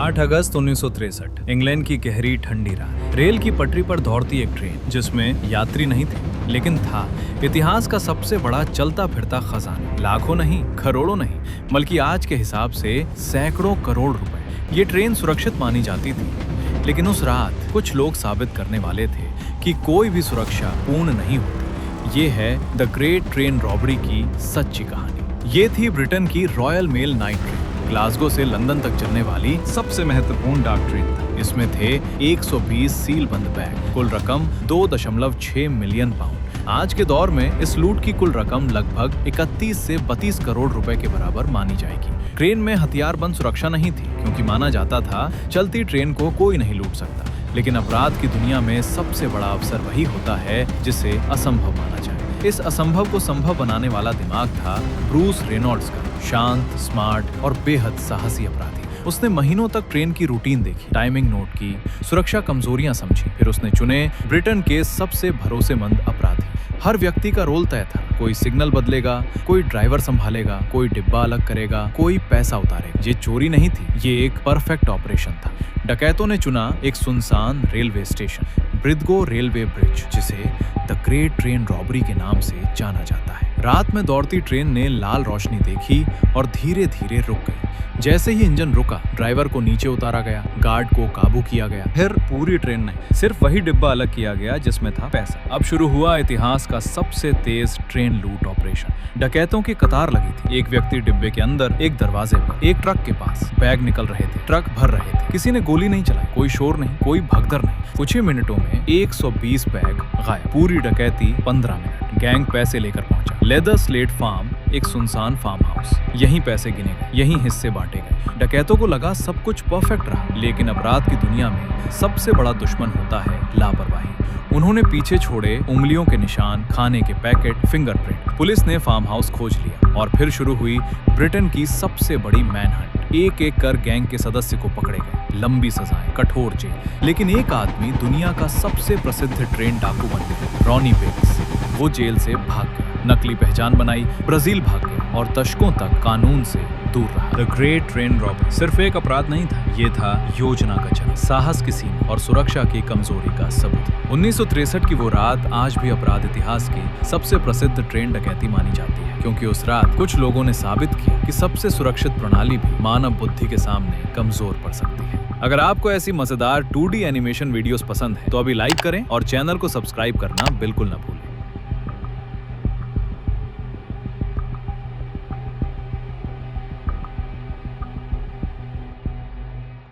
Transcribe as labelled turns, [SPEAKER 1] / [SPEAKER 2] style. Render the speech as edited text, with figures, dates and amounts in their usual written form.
[SPEAKER 1] 8 अगस्त 1963 England की गहरी ठंडी रात। रेल की पटरी पर दौड़ती एक ट्रेन जिसमें यात्री नहीं थे, लेकिन था इतिहास का सबसे बड़ा चलता फिरता खजाना। लाखों नहीं, करोड़ों नहीं, बल्कि आज के हिसाब से सैकड़ों करोड़ रुपए। ये ट्रेन सुरक्षित मानी जाती थी, लेकिन उस रात कुछ लोग साबित करने वाले थे कि कोई भी सुरक्षा पूर्ण नहीं होती। ये है द ग्रेट ट्रेन रॉबरी की सच्ची कहानी। ये थी ब्रिटेन की royal mail night train, Glasgow से लंदन तक चलने वाली सबसे महत्वपूर्ण डाक ट्रेन था। इसमें थे 120 सील बंद बैग, कुल रकम 2.6 मिलियन पाउंड। आज के दौर में इस लूट की कुल रकम लगभग 31 से 32 करोड़ रुपए के बराबर मानी जाएगी। ट्रेन में हथियारबंद सुरक्षा नहीं थी, क्योंकि माना जाता था चलती ट्रेन को कोई नहीं लूट सकता। लेकिन अपराध की दुनिया में सबसे बड़ा अवसर वही होता है जिसे असंभव माना जाए। इस असंभव को संभव बनाने वाला दिमाग था ब्रूस रेनॉल्ड्स का, शांत, स्मार्ट और बेहद साहसी अपराधी। उसने महीनों तक ट्रेन की रूटीन देखी, टाइमिंग नोट की, सुरक्षा कमजोरियां समझी। फिर उसने चुने ब्रिटेन के सबसे भरोसेमंद अपराधी। हर व्यक्ति का रोल तय था। कोई सिग्नल बदलेगा, कोई ड्राइवर संभालेगा, कोई डिब्बा अलग करेगा, कोई पैसा उतारेगा। ये चोरी नहीं थी, ये एक परफेक्ट ऑपरेशन था। डकैतों ने चुना एक सुनसान रेलवे स्टेशन, ब्रिदगो रेलवे ब्रिज, जिसे द ग्रेट ट्रेन रॉबरी के नाम से जाना जाता है। रात में दौड़ती ट्रेन ने लाल रोशनी देखी और धीरे धीरे रुक गई। जैसे ही इंजन रुका, ड्राइवर को नीचे उतारा गया, गार्ड को काबू किया गया। फिर पूरी ट्रेन नहीं, सिर्फ वही डिब्बा अलग किया गया जिसमें था पैसा। अब शुरू हुआ इतिहास का सबसे तेज ट्रेन लूट ऑपरेशन। डकैतों की कतार लगी थी। एक व्यक्ति डिब्बे के अंदर, एक दरवाजे पर, एक ट्रक के पास। बैग निकल रहे थे, ट्रक भर रहे थे। किसी ने गोली नहीं चलाई, कोई शोर नहीं, कोई भगदड़ नहीं। कुछ ही मिनटों में 120 बैग गायब। पूरी डकैती 15 मिनट। गैंग पैसे लेकर पहुंचा। लेदर स्लेट फार्म, एक सुनसान फार्म हाउस। यहीं पैसे गिने गए, यहीं हिस्से बांटे गए। डकैतों को लगा सब कुछ परफेक्ट रहा, लेकिन अपराध की दुनिया में सबसे बड़ा दुश्मन होता है लापरवाही। उन्होंने पीछे छोड़े उंगलियों के निशान, खाने के पैकेट, फिंगरप्रिंट। पुलिस ने फार्म हाउस खोज लिया और फिर शुरू हुई ब्रिटेन की सबसे बड़ी मैनहंट। एक एक कर गैंग के सदस्य को पकड़े गए। लंबी सजाएं, कठोर जेल। लेकिन एक आदमी दुनिया का सबसे प्रसिद्ध ट्रेन डाकू बन गया, रॉनी बेक्स। वो जेल से भाग गया, नकली पहचान बनाई, ब्राजील भाग गया और दशकों तक कानून से दूर रहा। द ग्रेट ट्रेन रॉबरी सिर्फ एक अपराध नहीं था, ये था योजना का जन्म, साहस की सीमा और सुरक्षा की कमजोरी का सबूत। 1963 की वो रात आज भी अपराध इतिहास की सबसे प्रसिद्ध ट्रेन डकैती मानी जाती है, क्योंकि उस रात कुछ लोगों ने साबित किया कि सबसे सुरक्षित प्रणाली भी मानव बुद्धि के सामने कमजोर पड़ सकती है। अगर आपको ऐसी मजेदार 2D एनिमेशन वीडियोस पसंद है तो अभी लाइक करें और चैनल को सब्सक्राइब करना बिल्कुल न भूलें।